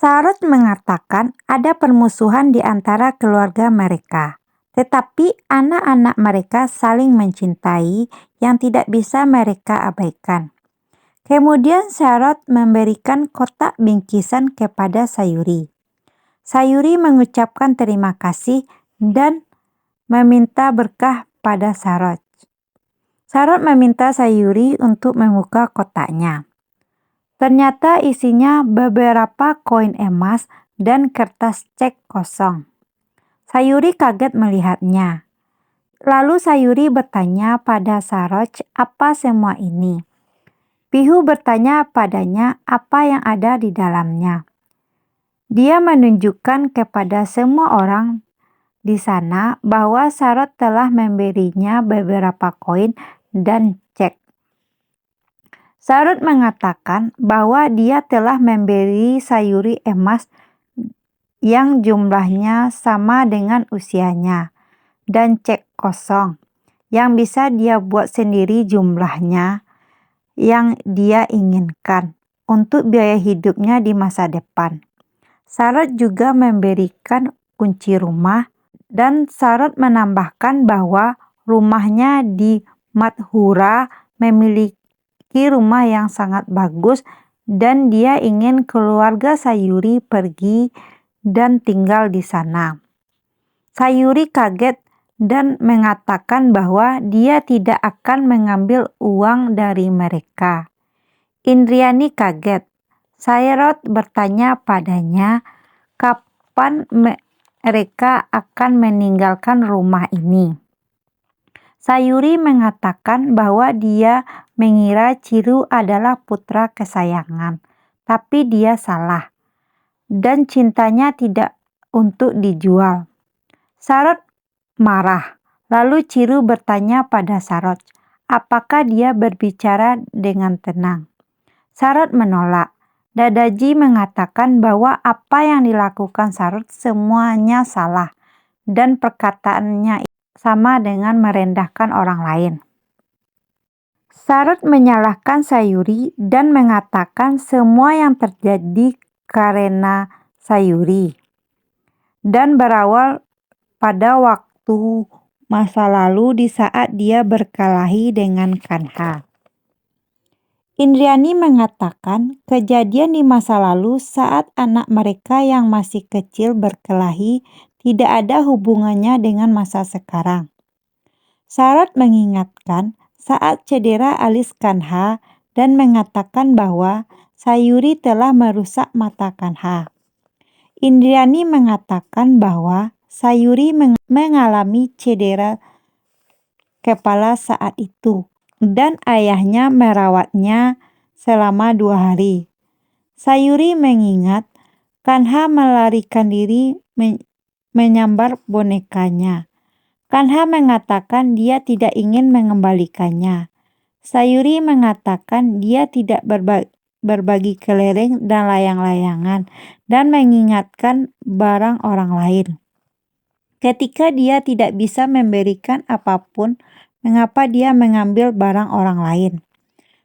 Sarot mengatakan ada permusuhan di antara keluarga mereka, tetapi anak-anak mereka saling mencintai yang tidak bisa mereka abaikan. Kemudian Sarot memberikan kotak bingkisan kepada Sayuri. Sayuri mengucapkan terima kasih dan meminta berkah pada Sarot. Sarot meminta Sayuri untuk membuka kotaknya. Ternyata isinya beberapa koin emas dan kertas cek kosong. Sayuri kaget melihatnya. Lalu Sayuri bertanya pada Sarot apa semua ini. Pihu bertanya padanya apa yang ada di dalamnya. Dia menunjukkan kepada semua orang di sana bahwa Sarot telah memberinya beberapa koin dan cek. Sarot mengatakan bahwa dia telah memberi Sayuri emas yang jumlahnya sama dengan usianya dan cek kosong yang bisa dia buat sendiri jumlahnya yang dia inginkan untuk biaya hidupnya di masa depan. Sarot juga memberikan kunci rumah dan Sarot menambahkan bahwa rumahnya di Mathura memiliki rumah yang sangat bagus dan dia ingin keluarga Sayuri pergi dan tinggal di sana. Sayuri kaget dan mengatakan bahwa dia tidak akan mengambil uang dari mereka. Indriani kaget. Sarot bertanya padanya kapan mereka akan meninggalkan rumah ini. Sayuri mengatakan bahwa dia mengira Chiru adalah putra kesayangan, tapi dia salah, dan cintanya tidak untuk dijual. Sarot marah, lalu Chiru bertanya pada Sarot, apakah dia berbicara dengan tenang. Sarot menolak. Dadaji mengatakan bahwa apa yang dilakukan Sarot semuanya salah, dan perkataannya sama dengan merendahkan orang lain. Sarot menyalahkan Sayuri dan mengatakan semua yang terjadi karena Sayuri dan berawal pada waktu masa lalu di saat dia berkelahi dengan Kanha. Indriani mengatakan kejadian di masa lalu saat anak mereka yang masih kecil berkelahi tidak ada hubungannya dengan masa sekarang. Sarot mengingatkan saat cedera alis Kanha dan mengatakan bahwa Sayuri telah merusak mata Kanha. Indriani mengatakan bahwa Sayuri mengalami cedera kepala saat itu dan ayahnya merawatnya selama 2 hari. Sayuri mengingat Kanha melarikan diri menyambar bonekanya. Kanha mengatakan dia tidak ingin mengembalikannya. Sayuri mengatakan dia tidak berbagi kelereng dan layang-layangan dan mengingatkan barang orang lain. Ketika dia tidak bisa memberikan apapun, mengapa dia mengambil barang orang lain?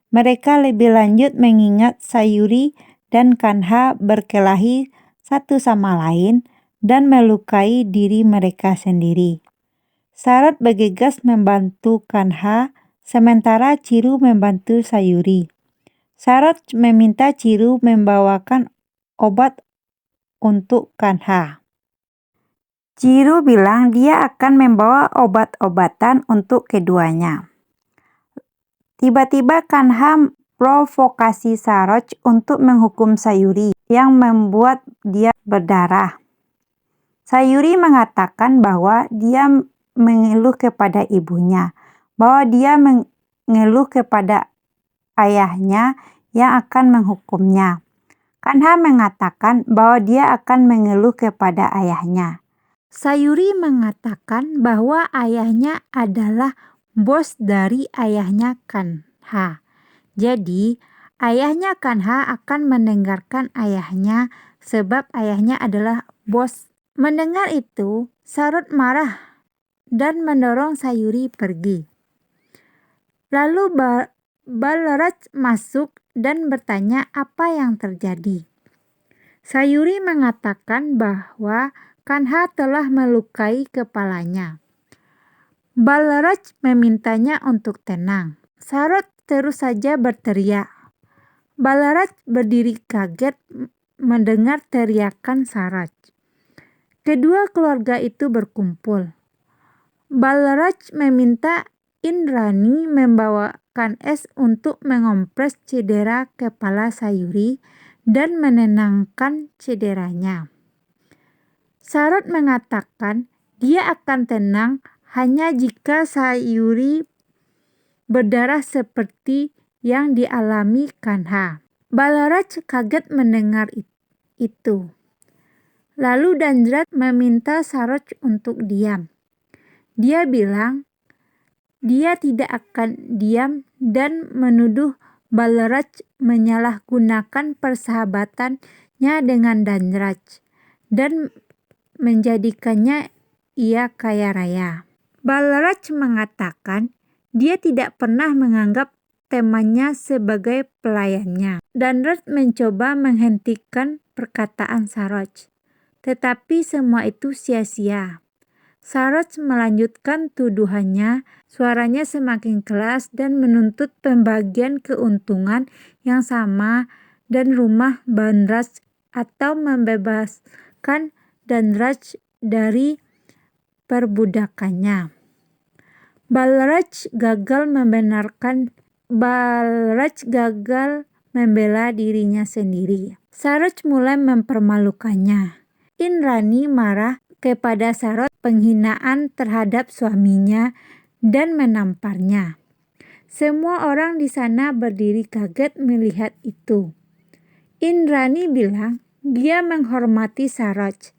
Mereka lebih lanjut mengingat Sayuri dan Kanha berkelahi satu sama lain dan melukai diri mereka sendiri. Sarot bergegas membantu Kanha, sementara Chiru membantu Sayuri. Sarot meminta Chiru membawakan obat untuk Kanha. Chiru bilang dia akan membawa obat-obatan untuk keduanya. Tiba-tiba Kanha provokasi Sarot untuk menghukum Sayuri yang membuat dia berdarah. Sayuri mengatakan bahwa dia mengeluh kepada ibunya, bahwa dia mengeluh kepada ayahnya yang akan menghukumnya. Kanha mengatakan bahwa dia akan mengeluh kepada ayahnya. Sayuri mengatakan bahwa ayahnya adalah bos dari ayahnya Kanha. Jadi, ayahnya Kanha akan mendengarkan ayahnya sebab ayahnya adalah bos. Mendengar itu, Sarot marah dan mendorong Sayuri pergi. Lalu Balraj masuk dan bertanya apa yang terjadi. Sayuri mengatakan bahwa Kanha telah melukai kepalanya. Balraj memintanya untuk tenang. Sarot terus saja berteriak. Balraj berdiri kaget mendengar teriakan Sarot. Kedua keluarga itu berkumpul. Balraj meminta Indrani membawakan es untuk mengompres cedera kepala Sayuri dan menenangkan cederanya. Sarot mengatakan dia akan tenang hanya jika Sayuri berdarah seperti yang dialami Kanha. Balraj kaget mendengar itu. Lalu Dandrath meminta Sarot untuk diam. Dia bilang dia tidak akan diam dan menuduh Balraj menyalahgunakan persahabatannya dengan Dandrath dan menjadikannya ia kaya raya. Balraj mengatakan dia tidak pernah menganggap temannya sebagai pelayannya. Dandrath mencoba menghentikan perkataan Sarot, tetapi semua itu sia-sia. Sarot melanjutkan tuduhannya, suaranya semakin keras dan menuntut pembagian keuntungan yang sama dan rumah Dandrath atau membebaskan Dandrath dari perbudakannya. Balraj gagal membela dirinya sendiri. Sarot mulai mempermalukannya. Indrani marah kepada Sarot penghinaan terhadap suaminya dan menamparnya. Semua orang di sana berdiri kaget melihat itu. Indrani bilang dia menghormati Sarot.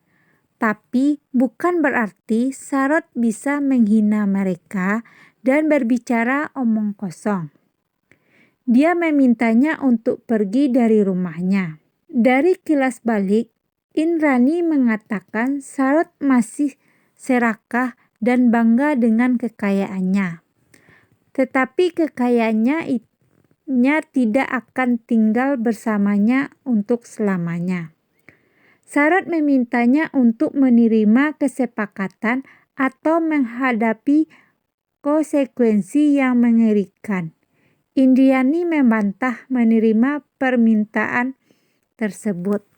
Tapi bukan berarti Sarot bisa menghina mereka dan berbicara omong kosong. Dia memintanya untuk pergi dari rumahnya. Dari kilas balik, Indrani mengatakan Sarot masih serakah dan bangga dengan kekayaannya. Tetapi kekayaannya tidak akan tinggal bersamanya untuk selamanya. Sarot memintanya untuk menerima kesepakatan atau menghadapi konsekuensi yang mengerikan. Indrani membantah menerima permintaan tersebut.